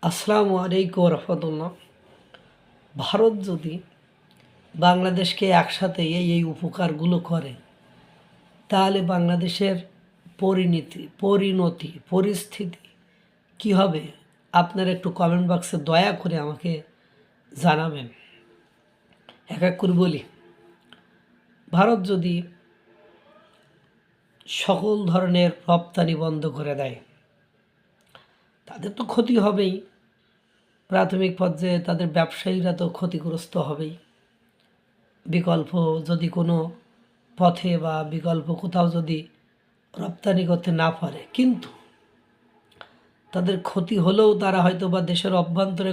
আসসালামু আলাইকুম রহমতুল্লাহ। ভারত যদি বাংলাদেশকে একসাথে এই উপকারগুলো করে, তাহলে বাংলাদেশের পরিস্থিতি কি হবে? আপনারা একটু কমেন্ট বক্সে দয়া করে আমাকে জানাবেন। এক এক করে বলি। ভারত যদি সকল ধরনের রপ্তানি বন্ধ করে দেয়, তাদের তো ক্ষতি হবেই। প্রাথমিক পর্যায়ে তাদের ব্যবসায়ীরা তো ক্ষতিগ্রস্ত হবেই। বিকল্প যদি কোনো পথে বা বিকল্প কোথাও যদি রপ্তানি করতে না পারে, কিন্তু তাদের ক্ষতি হলেও তারা হয়তো বা দেশের অভ্যন্তরে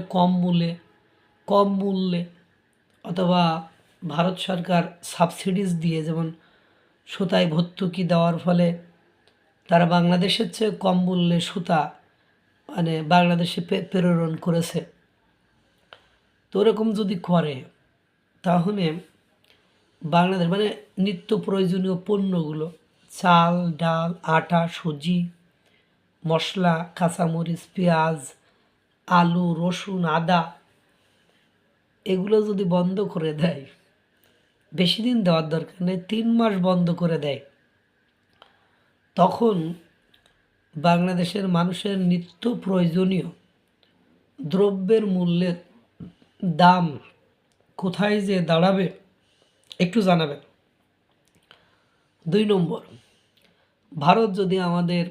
কম মূল্যে অথবা ভারত সরকার সাবসিডিজ দিয়ে, যেমন সুতায় ভর্তুকি দেওয়ার ফলে তারা বাংলাদেশের চেয়ে কম মূল্যে সুতা বাংলাদেশে প্রেরণ করেছে। তো ওরকম যদি করে, তাহলে বাংলাদেশ নিত্য প্রয়োজনীয় পণ্যগুলো, চাল, ডাল, আটা, সুজি, মশলা, কাঁচামরিচ, পেঁয়াজ, আলু, রসুন, আদা, এগুলো যদি বন্ধ করে দেয়, বেশি দিন দেওয়ার দরকার নেই, 3 মাস বন্ধ করে দেয়, তখন বাংলাদেশের মানুষের নিত্য প্রয়োজনীয় দ্রব্যের মূল্যের দাম কোথায় যে দাঁড়াবে একটু জানাবেন। 2 নম্বর, ভারত যদি আমাদের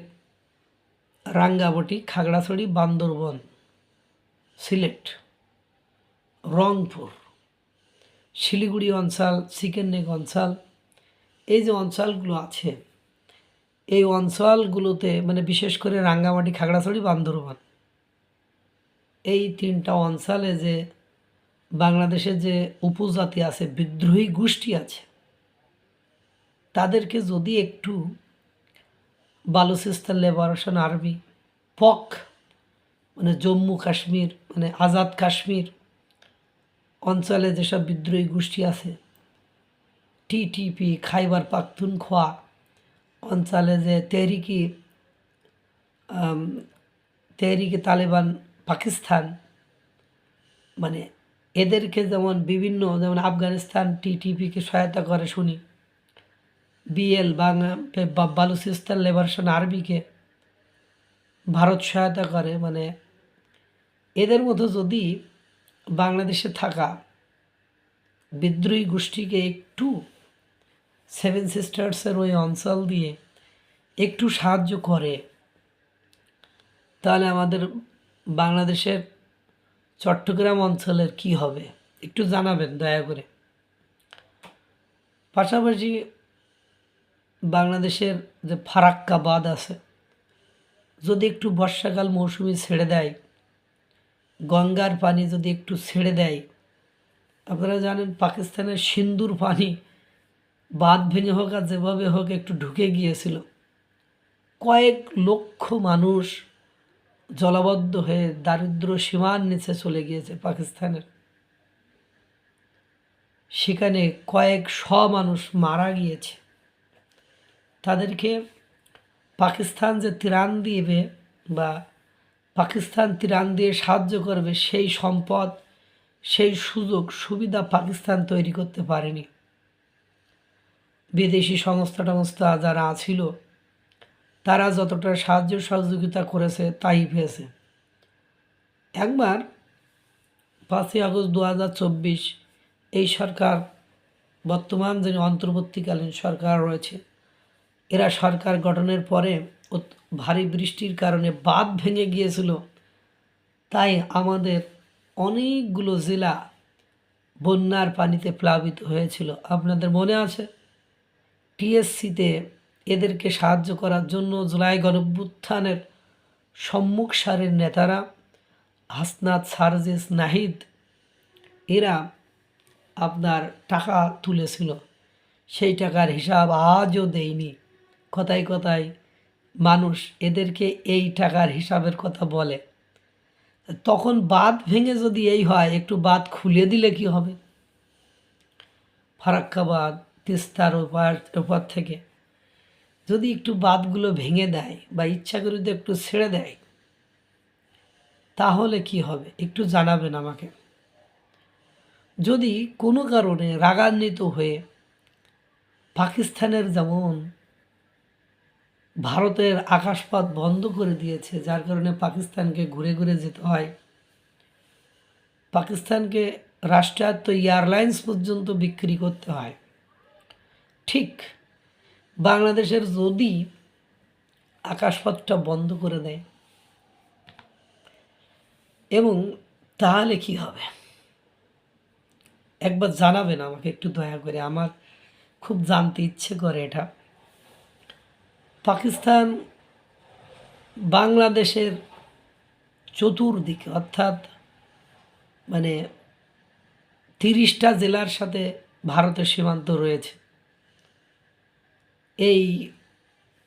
রাঙ্গামাটি, খাগড়াছড়ি, বান্দরবন, সিলেট, রংপুর, শিলিগুড়ি অঞ্চল, চিকেন নেক অঞ্চল, এই যে অঞ্চলগুলো আছে, এই অঞ্চলগুলোতে বিশেষ করে রাঙ্গামাটি, খাগড়াছড়ি, বান্দরবান, এই 3টা অঞ্চলে যে বাংলাদেশের যে উপজাতি আছে, বিদ্রোহী গোষ্ঠী আছে, তাদেরকে যদি একটু বালুচিস্তান লিবারেশন আর্মি, পক জম্মু কাশ্মীর, আজাদ কাশ্মীর অঞ্চলে যেসব বিদ্রোহী গোষ্ঠী আছে, টিটিপি, খাইবার পাখতুনখোয়া অঞ্চলে যে তেহরিকে তালেবান পাকিস্তান, এদেরকে যেমন আফগানিস্তান টিটিপিকে সহায়তা করে শুনি, বিএল বালুচিস্তান লিবারেশন আর্মিকে ভারত সহায়তা করে, এদের মতো যদি বাংলাদেশে থাকা বিদ্রোহী গোষ্ঠীকে একটু 7 সিস্টার্সের ওই অঞ্চল দিয়ে একটু সাহায্য করে, তাহলে আমাদের বাংলাদেশের চট্টগ্রাম অঞ্চলের কি হবে একটু জানাবেন দয়া করে। পাশাপাশি বাংলাদেশের যে ফারাক্কা বাঁধ আছে, যদি একটু বর্ষাকাল মৌসুমি ছেড়ে দেয়, গঙ্গার পানি যদি একটু ছেড়ে দেয়, আপনারা জানেন পাকিস্তানের সিন্ধুর পানি বাঁধ ভেঙে হোক আর যেভাবে হোক একটু ঢুকে গিয়েছিল, কয়েক লক্ষ মানুষ জলাবদ্ধ হয়ে দারিদ্র সীমার নিচে চলে গিয়েছে পাকিস্তানের। সেখানে কয়েক মানুষ মারা গিয়েছে। তাদেরকে পাকিস্তান যে ত্রাণ দিবে বা পাকিস্তান ত্রাণ দিয়ে সাহায্য করবে, সেই সম্পদ, সেই সুযোগ সুবিধা পাকিস্তান তৈরি করতে পারেনি। বিদেশি সংস্থা যারা ছিল, তারা যতটা সাহায্য সহযোগিতা করেছে তাই পেয়েছে। একবার 5ই আগস্ট 2024 এই সরকার, বর্তমান যিনি অন্তর্বর্তীকালীন সরকার রয়েছে, এরা সরকার গঠনের পরে ভারী বৃষ্টির কারণে বাঁধ ভেঙে গিয়েছিল, তাই আমাদের অনেকগুলো জেলা বন্যার পানিতে প্লাবিত হয়েছিল। আপনাদের মনে আছে? টিএসসিতে এদেরকে সাহায্য করার জন্য জুলাই গণঅভ্যুত্থানের সম্মুখ সারির নেতারা হাসনাত, সার্জিস, নাহিদ, এরা আপনার টাকা তুলেছিল। সেই টাকার হিসাব আজও দেয়নি। কথায় কথায় মানুষ এদেরকে এই টাকার হিসাবের কথা বলে। তখন বাঁধ ভেঙে যদি এই হয়, একটু বাঁধ খুলে দিলে কি হবে? ফারাক্কা বাঁধ, তিস্তার ওপার থেকে যদি একটু বাঁধগুলো ভেঙে দেয় বা ইচ্ছা করে যদি একটু ছেড়ে দেয়, তাহলে কি হবে একটু জানাবেন আমাকে। যদি কোনো কারণে রাগান্বিত হয়ে পাকিস্তানের যেমন ভারতের আকাশপথ বন্ধ করে দিয়েছে, যার কারণে পাকিস্তানকে ঘুরে ঘুরে যেতে হয়, পাকিস্তানকে রাষ্ট্রায়ত্ত এয়ারলাইন্স পর্যন্ত বিক্রি করতে হয়, ঠিক বাংলাদেশের যদি আকাশপথটা বন্ধ করে দেয় এবং তাহলে কি হবে একবার জানাবেন আমাকে একটু দয়া করে, আমার খুব জানতে ইচ্ছে করে এটা। পাকিস্তান বাংলাদেশের চতুর্দিকে অর্থাৎ মানে 30টা জেলার সাথে ভারতের সীমান্ত রয়েছে। এই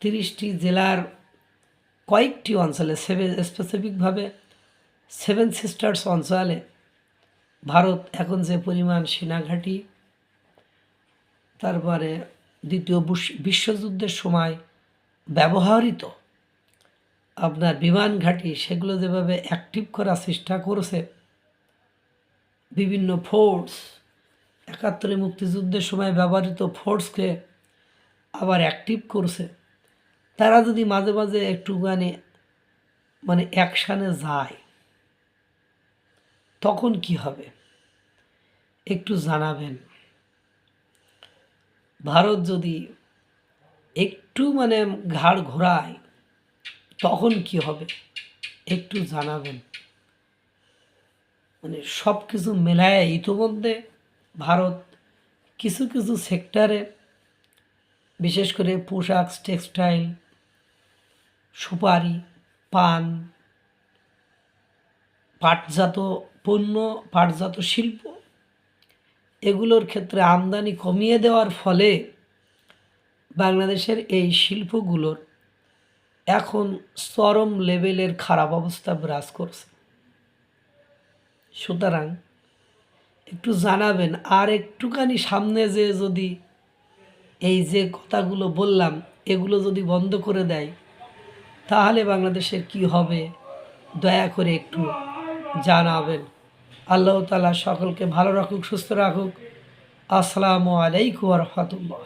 30টি জেলার কয়েকটি অঞ্চলে স্পেসিফিকভাবে 7 সিস্টার্স অঞ্চলে ভারত এখন যে পরিমাণ সেনাঘাঁটি, তারপরে দ্বিতীয় বিশ্বযুদ্ধের সময় ব্যবহৃত আপনার বিমান ঘাঁটি, সেগুলো যেভাবে অ্যাক্টিভ করার চেষ্টা করেছে, বিভিন্ন ফোর্স 71 মুক্তিযুদ্ধের সময় ব্যবহৃত ফোর্সকে আবার অ্যাক্টিভ করছে, তারা যদি মাঝে মাঝে একটুখানি মানে অ্যাকশানে যায় তখন কি হবে একটু জানাবেন। ভারত যদি একটু মানে ঘাড় ঘোরায় তখন কি হবে একটু জানাবেন। মানে সব কিছু মেলায় ইতিমধ্যে ভারত কিছু কিছু সেক্টরে, বিশেষ করে পোশাক, টেক্সটাইল, সুপারি, পান, পাটজাত পণ্য, পাটজাত শিল্প, এগুলোর ক্ষেত্রে আমদানি কমিয়ে দেওয়ার ফলে বাংলাদেশের এই শিল্পগুলোর এখন চরম লেভেলের খারাপ অবস্থা বিরাজ করছে। সুতরাং একটু জানাবেন, আর একটুখানি সামনে যে যদি এই যে কথাগুলো বললাম এগুলো যদি বন্ধ করে দেয় তাহলে বাংলাদেশের কি হবে দয়া করে একটু জানাবেন। আল্লাহ তাআলা সকলকে ভালো রাখুক, সুস্থ রাখুক। আসসালামু আলাইকুম ওয়া রাহমাতুল্লাহ।